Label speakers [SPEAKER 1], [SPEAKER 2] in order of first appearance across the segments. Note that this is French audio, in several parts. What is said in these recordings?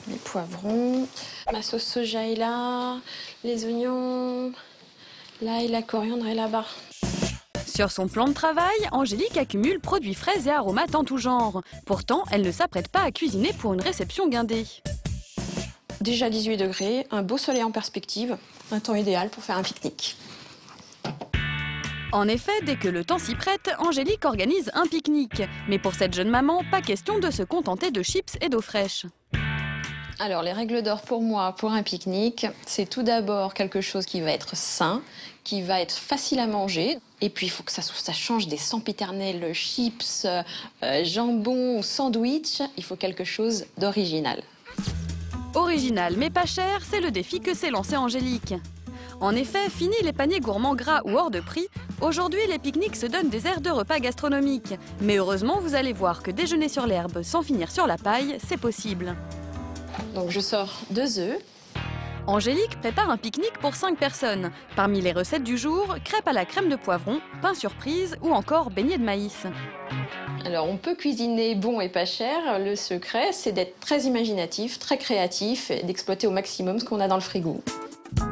[SPEAKER 1] Les poivrons, ma sauce soja est là, les oignons, l'ail, la coriandre est là-bas.
[SPEAKER 2] Sur son plan de travail, Angélique accumule produits frais et aromates en tout genre. Pourtant, elle ne s'apprête pas à cuisiner pour une réception guindée.
[SPEAKER 1] Déjà 18 degrés, un beau soleil en perspective, un temps idéal pour faire un pique-nique.
[SPEAKER 2] En effet, dès que le temps s'y prête, Angélique organise un pique-nique. Mais pour cette jeune maman, pas question de se contenter de chips et d'eau fraîche.
[SPEAKER 1] Alors, les règles d'or pour moi, pour un pique-nique, c'est tout d'abord quelque chose qui va être sain, qui va être facile à manger. Et puis, il faut que ça change des sempiternels chips, jambon, sandwich. Il faut quelque chose d'original.
[SPEAKER 2] Original mais pas cher, c'est le défi que s'est lancé Angélique. En effet, fini les paniers gourmands gras ou hors de prix, aujourd'hui les pique-niques se donnent des airs de repas gastronomiques. Mais heureusement, vous allez voir que déjeuner sur l'herbe sans finir sur la paille, c'est possible.
[SPEAKER 1] Donc je sors 2 œufs.
[SPEAKER 2] Angélique prépare un pique-nique pour 5 personnes. Parmi les recettes du jour, crêpes à la crème de poivron, pain surprise ou encore beignets de maïs.
[SPEAKER 1] Alors on peut cuisiner bon et pas cher. Le secret, c'est d'être très imaginatif, très créatif et d'exploiter au maximum ce qu'on a dans le frigo.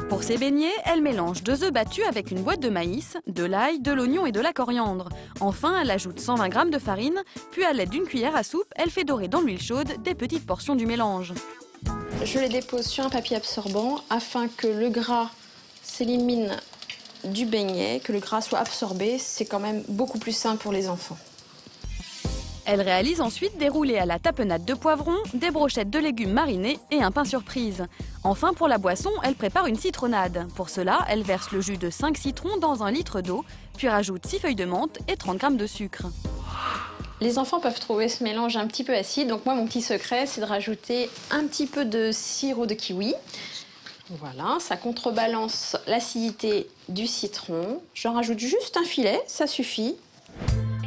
[SPEAKER 2] Pour ces beignets, elle mélange 2 œufs battus avec une boîte de maïs, de l'ail, de l'oignon et de la coriandre. Enfin, elle ajoute 120 g de farine, puis à l'aide d'une cuillère à soupe, elle fait dorer dans l'huile chaude des petites portions du mélange.
[SPEAKER 1] Je les dépose sur un papier absorbant afin que le gras s'élimine du beignet, que le gras soit absorbé. C'est quand même beaucoup plus sain pour les enfants.
[SPEAKER 2] Elle réalise ensuite des roulés à la tapenade de poivron, des brochettes de légumes marinés et un pain surprise. Enfin, pour la boisson, elle prépare une citronnade. Pour cela, elle verse le jus de 5 citrons dans 1 litre d'eau, puis rajoute 6 feuilles de menthe et 30 g de sucre.
[SPEAKER 1] Les enfants peuvent trouver ce mélange un petit peu acide, donc moi, mon petit secret, c'est de rajouter un petit peu de sirop de kiwi. Voilà, ça contrebalance l'acidité du citron. J'en rajoute juste un filet, ça suffit.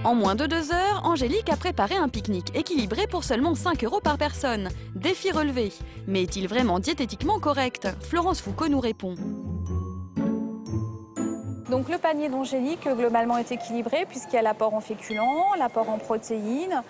[SPEAKER 2] En moins de 2 heures, Angélique a préparé un pique-nique équilibré pour seulement 5 € par personne. Défi relevé. Mais est-il vraiment diététiquement correct? Florence Foucault nous répond.
[SPEAKER 3] Donc le panier d'Angélique, globalement, est équilibré puisqu'il y a l'apport en féculents, l'apport en protéines.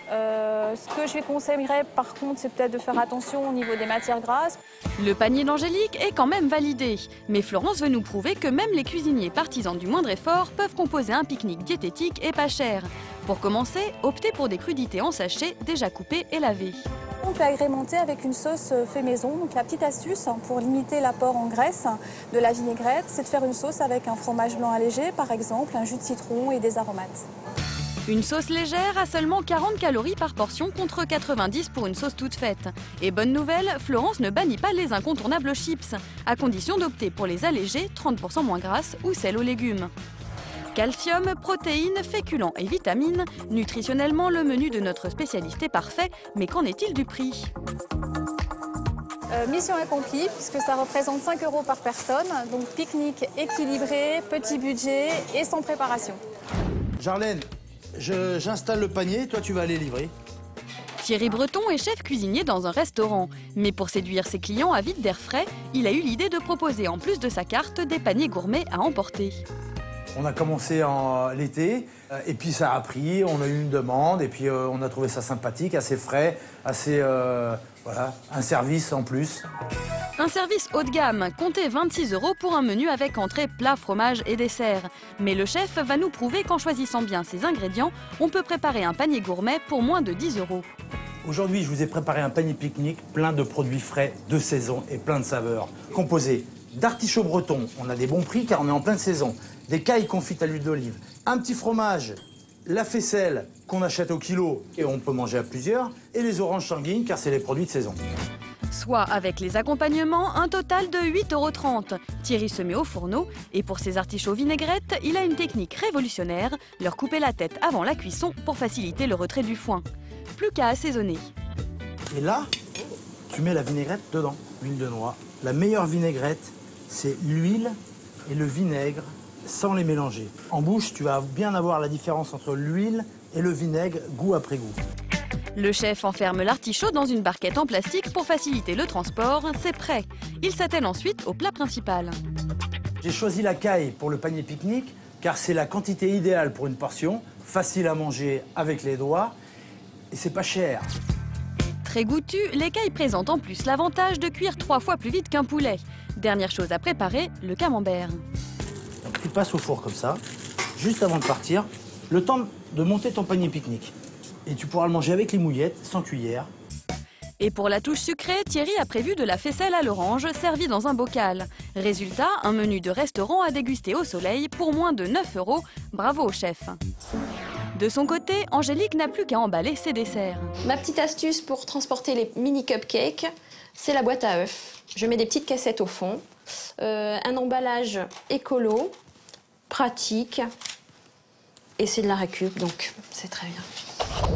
[SPEAKER 3] Ce que je lui conseillerais, par contre, c'est peut-être de faire attention au niveau des matières grasses.
[SPEAKER 2] Le panier d'Angélique est quand même validé. Mais Florence veut nous prouver que même les cuisiniers partisans du moindre effort peuvent composer un pique-nique diététique et pas cher. Pour commencer, optez pour des crudités en sachet déjà coupées et lavées.
[SPEAKER 3] On peut agrémenter avec une sauce fait maison. Donc la petite astuce pour limiter l'apport en graisse de la vinaigrette, c'est de faire une sauce avec un fromage blanc allégé, par exemple, un jus de citron et des aromates.
[SPEAKER 2] Une sauce légère a seulement 40 calories par portion contre 90 pour une sauce toute faite. Et bonne nouvelle, Florence ne bannit pas les incontournables chips, à condition d'opter pour les allégées, 30 % moins grasses, ou celles aux légumes. Calcium, protéines, féculents et vitamines, nutritionnellement le menu de notre spécialiste est parfait, mais qu'en est-il du prix ?
[SPEAKER 3] Mission accomplie, puisque ça représente 5 € par personne, donc pique-nique équilibré, petit budget et sans préparation.
[SPEAKER 4] Jarlène, j'installe le panier, toi tu vas aller livrer.
[SPEAKER 2] Thierry Breton est chef cuisinier dans un restaurant. Mais pour séduire ses clients avides d'air frais, il a eu l'idée de proposer en plus de sa carte des paniers gourmets à emporter.
[SPEAKER 4] On a commencé en l'été, et puis ça a pris, on a eu une demande, et puis on a trouvé ça sympathique, assez frais, assez, voilà, un service en plus.
[SPEAKER 2] Un service haut de gamme, comptez 26 € pour un menu avec entrée, plat, fromage et dessert. Mais le chef va nous prouver qu'en choisissant bien ses ingrédients, on peut préparer un panier gourmet pour moins de 10 €.
[SPEAKER 4] Aujourd'hui, je vous ai préparé un panier pique-nique plein de produits frais, de saison et plein de saveurs. Composé d'artichauts bretons, on a des bons prix car on est en pleine saison, des cailles confites à l'huile d'olive, un petit fromage, la faisselle qu'on achète au kilo et on peut manger à plusieurs, et les oranges sanguines car c'est les produits de saison.
[SPEAKER 2] Soit avec les accompagnements, un total de 8,30 €. Thierry se met au fourneau et pour ses artichauts vinaigrettes, il a une technique révolutionnaire, leur couper la tête avant la cuisson pour faciliter le retrait du foin. Plus qu'à assaisonner.
[SPEAKER 4] Et là, tu mets la vinaigrette dedans, l'huile de noix. La meilleure vinaigrette, c'est l'huile et le vinaigre sans les mélanger. En bouche, tu vas bien avoir la différence entre l'huile et le vinaigre, goût après goût.
[SPEAKER 2] Le chef enferme l'artichaut dans une barquette en plastique pour faciliter le transport, c'est prêt. Il s'attelle ensuite au plat principal.
[SPEAKER 4] J'ai choisi la caille pour le panier pique-nique car c'est la quantité idéale pour une portion, facile à manger avec les doigts et c'est pas cher.
[SPEAKER 2] Très goûtus, l'écaille présente en plus l'avantage de cuire 3 fois plus vite qu'un poulet. Dernière chose à préparer, le camembert.
[SPEAKER 4] Donc tu passes au four comme ça, juste avant de partir, le temps de monter ton panier pique-nique. Et tu pourras le manger avec les mouillettes, sans cuillère.
[SPEAKER 2] Et pour la touche sucrée, Thierry a prévu de la faisselle à l'orange servie dans un bocal. Résultat, un menu de restaurant à déguster au soleil pour moins de 9 €. Bravo au chef. De son côté, Angélique n'a plus qu'à emballer ses desserts.
[SPEAKER 1] Ma petite astuce pour transporter les mini cupcakes, c'est la boîte à œufs. Je mets des petites cassettes au fond, un emballage écolo, pratique, et c'est de la récup, donc c'est très bien.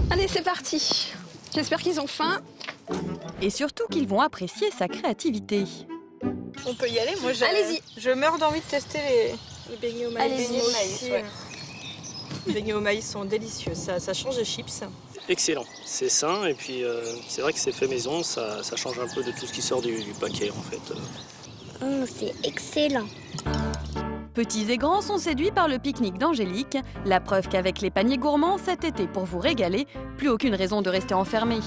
[SPEAKER 1] Allez, c'est parti. J'espère qu'ils ont faim.
[SPEAKER 2] Et surtout qu'ils vont apprécier sa créativité.
[SPEAKER 5] On peut y aller, moi
[SPEAKER 1] Allez-y.
[SPEAKER 5] Je meurs d'envie de tester les beignets au maïs.
[SPEAKER 1] Allez-y.
[SPEAKER 5] Beignets au maïs, ouais. Les beignets au maïs sont délicieux, ça change des chips.
[SPEAKER 6] Excellent, c'est sain et puis c'est vrai que c'est fait maison, ça change un peu de tout ce qui sort du paquet en fait.
[SPEAKER 7] C'est excellent.
[SPEAKER 2] Petits et grands sont séduits par le pique-nique d'Angélique. La preuve qu'avec les paniers gourmands cet été pour vous régaler, plus aucune raison de rester enfermé.